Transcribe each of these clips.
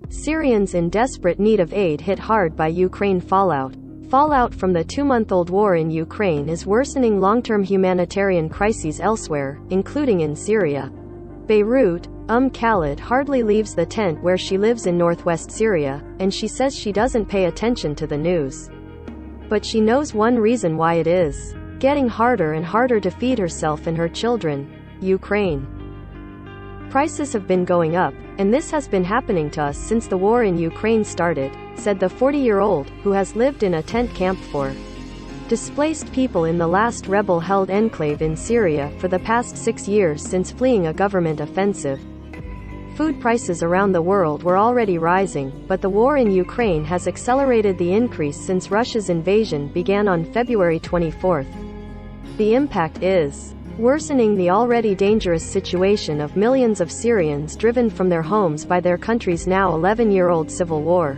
Syrians in desperate need of aid hit hard by Ukraine fallout. Fallout from the 2-month-old war in Ukraine is worsening long-term humanitarian crises elsewhere, including in Syria. Beirut, Khalid hardly leaves the tent where she lives in northwest Syria, and she says she doesn't pay attention to the news. But she knows one reason why it is getting harder and harder to feed herself and her children. Ukraine. Prices have been going up, and this has been happening to us since the war in Ukraine started, said the 40-year-old, who has lived in a tent camp for displaced people in the last rebel-held enclave in Syria for the past 6 years since fleeing a government offensive. Food prices around the world were already rising, but the war in Ukraine has accelerated the increase since Russia's invasion began on February 24. The impact is worsening the already dangerous situation of millions of Syrians driven from their homes by their country's now 11-year-old civil war.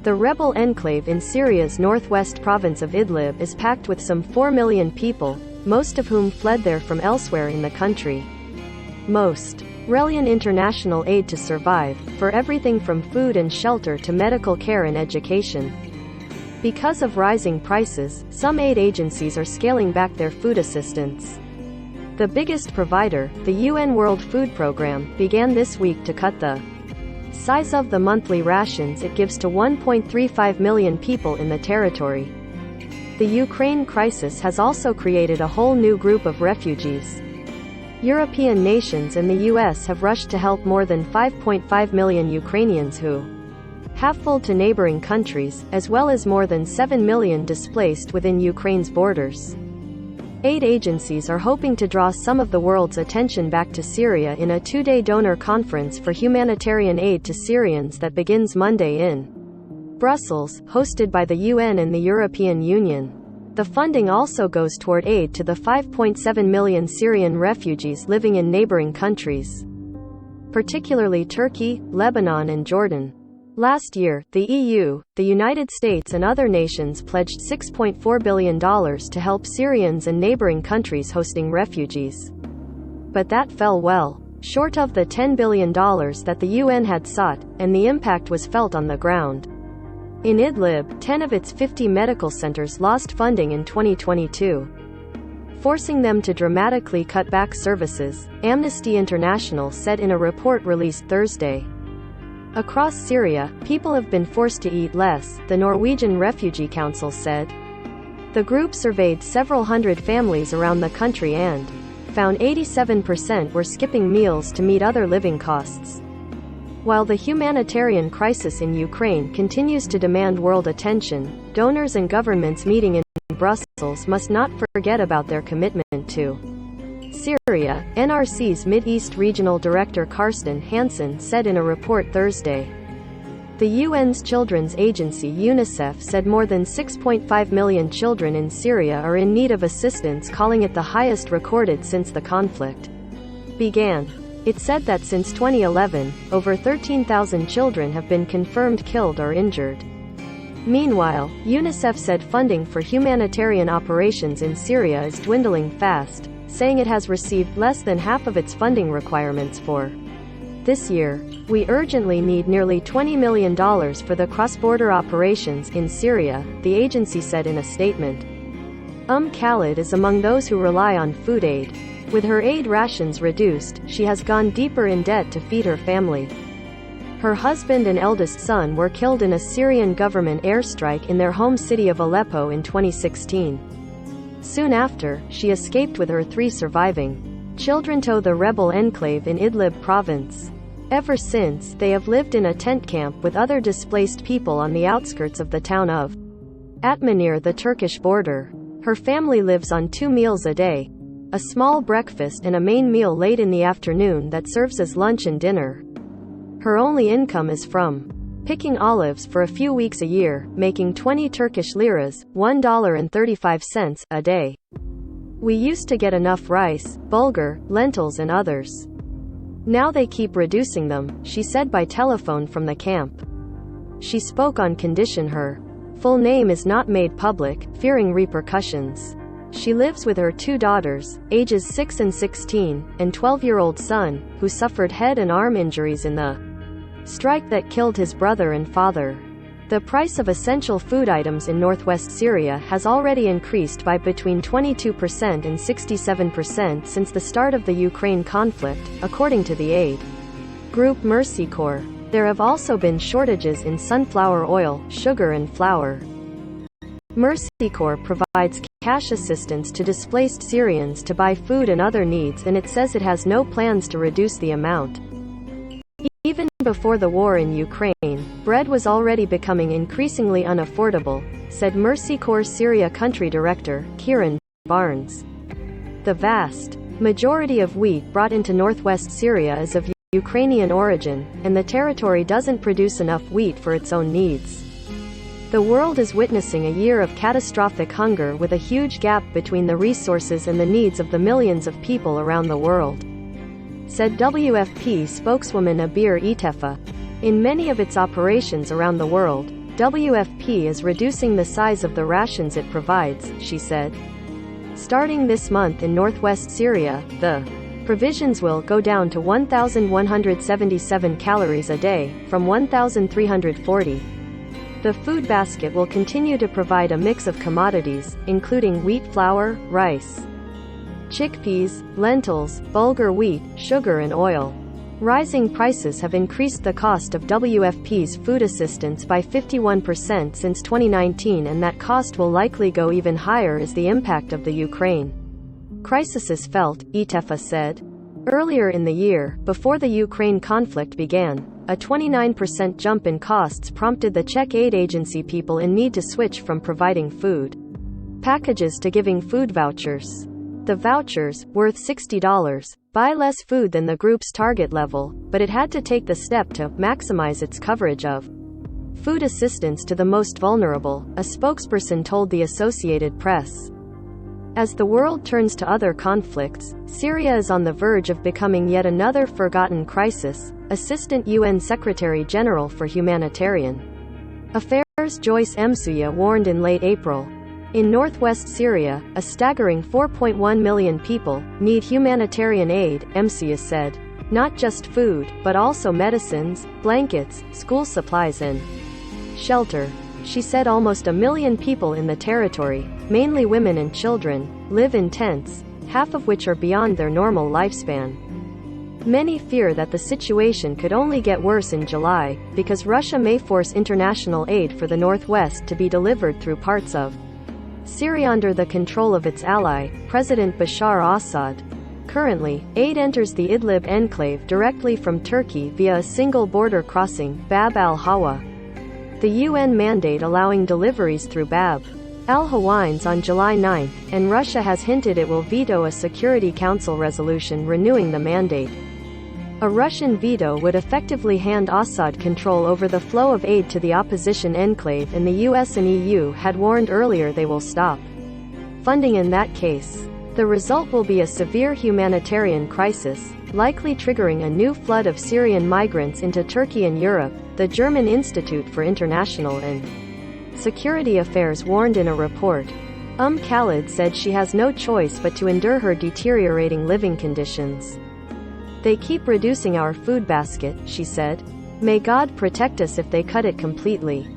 The rebel enclave in Syria's northwest province of Idlib is packed with some 4 million people, most of whom fled there from elsewhere in the country. Most rely on international aid to survive, for everything from food and shelter to medical care and education. Because of rising prices, some aid agencies are scaling back their food assistance. The biggest provider, the UN World Food Programme, began this week to cut the size of the monthly rations it gives to 1.35 million people in the territory. The Ukraine crisis has also created a whole new group of refugees. European nations and the US have rushed to help more than 5.5 million Ukrainians who have fled to neighboring countries, as well as more than 7 million displaced within Ukraine's borders. Aid agencies are hoping to draw some of the world's attention back to Syria in a 2-day donor conference for humanitarian aid to Syrians that begins Monday in Brussels, hosted by the UN and the European Union. The funding also goes toward aid to the 5.7 million Syrian refugees living in neighboring countries, particularly Turkey, Lebanon and Jordan. Last year, the EU, the United States and other nations pledged $6.4 billion to help Syrians and neighboring countries hosting refugees. But that fell well short of the $10 billion that the UN had sought, and the impact was felt on the ground. In Idlib, 10 of its 50 medical centers lost funding in 2022, forcing them to dramatically cut back services, Amnesty International said in a report released Thursday. Across Syria, people have been forced to eat less, the Norwegian Refugee Council said. The group surveyed several hundred families around the country and found 87% were skipping meals to meet other living costs. While the humanitarian crisis in Ukraine continues to demand world attention, donors and governments meeting in Brussels must not forget about their commitment to Syria, NRC's Mideast Regional Director Karsten Hansen said in a report Thursday. The UN's children's agency UNICEF said more than 6.5 million children in Syria are in need of assistance, calling it the highest recorded since the conflict began. It said that since 2011, over 13,000 children have been confirmed killed or injured. Meanwhile, UNICEF said funding for humanitarian operations in Syria is dwindling fast, saying it has received less than half of its funding requirements for this year. We urgently need nearly $20 million for the cross-border operations in Syria, the agency said in a statement. Khalid is among those who rely on food aid. With her aid rations reduced, she has gone deeper in debt to feed her family. Her husband and eldest son were killed in a Syrian government airstrike in their home city of Aleppo in 2016. Soon after, she escaped with her 3 surviving children to the rebel enclave in Idlib province. Ever since, they have lived in a tent camp with other displaced people on the outskirts of the town of Atma near the Turkish border. Her family lives on 2 meals a day, a small breakfast and a main meal late in the afternoon that serves as lunch and dinner. Her only income is from picking olives for a few weeks a year, making 20 Turkish liras, $1.35, a day. We used to get enough rice, bulgur, lentils and others. Now they keep reducing them, she said by telephone from the camp. She spoke on condition her full name is not made public, fearing repercussions. She lives with her 2 daughters, ages 6 and 16, and 12-year-old son, who suffered head and arm injuries in the strike that killed his brother and father. The price of essential food items in northwest Syria has already increased by between 22% and 67% since the start of the Ukraine conflict, according to the aid group Mercy Corps. There have also been shortages in sunflower oil, sugar and flour. Mercy Corps provides cash assistance to displaced Syrians to buy food and other needs, and it says it has no plans to reduce the amount. Even before the war in Ukraine, bread was already becoming increasingly unaffordable, said Mercy Corps Syria Country Director, Kieran Barnes. The vast majority of wheat brought into northwest Syria is of Ukrainian origin, and the territory doesn't produce enough wheat for its own needs. The world is witnessing a year of catastrophic hunger with a huge gap between the resources and the needs of the millions of people around the world, said WFP spokeswoman Abir Itefa. In many of its operations around the world, WFP is reducing the size of the rations it provides, she said. Starting this month in northwest Syria, the provisions will go down to 1,177 calories a day, from 1,340. The food basket will continue to provide a mix of commodities, including wheat flour, rice, chickpeas, lentils, bulgur wheat, sugar and oil. Rising prices have increased the cost of WFP's food assistance by 51% since 2019, and that cost will likely go even higher as the impact of the Ukraine crisis is felt, Itefa said. Earlier in the year, before the Ukraine conflict began, a 29% jump in costs prompted the Czech aid agency people in need to switch from providing food packages to giving food vouchers. The vouchers, worth $60, buy less food than the group's target level, but it had to take the step to maximize its coverage of food assistance to the most vulnerable, a spokesperson told the Associated Press. As the world turns to other conflicts, Syria is on the verge of becoming yet another forgotten crisis, Assistant UN Secretary-General for Humanitarian Affairs Joyce Msuya warned in late April. In northwest Syria, a staggering 4.1 million people need humanitarian aid, Msuya said. Not just food, but also medicines, blankets, school supplies and shelter. She said almost 1 million people in the territory, mainly women and children, live in tents, half of which are beyond their normal lifespan. Many fear that the situation could only get worse in July, because Russia may force international aid for the northwest to be delivered through parts of Syria under the control of its ally, President Bashar Assad. Currently, aid enters the Idlib enclave directly from Turkey via a single border crossing, Bab al-Hawa. The UN mandate allowing deliveries through Bab al-Hawines on July 9, and Russia has hinted it will veto a Security Council resolution renewing the mandate. A Russian veto would effectively hand Assad control over the flow of aid to the opposition enclave, and the US and EU had warned earlier they will stop funding in that case. The result will be a severe humanitarian crisis, likely triggering a new flood of Syrian migrants into Turkey and Europe, the German Institute for International and Security Affairs warned in a report. Khalid said she has no choice but to endure her deteriorating living conditions. They keep reducing our food basket, she said. May God protect us if they cut it completely.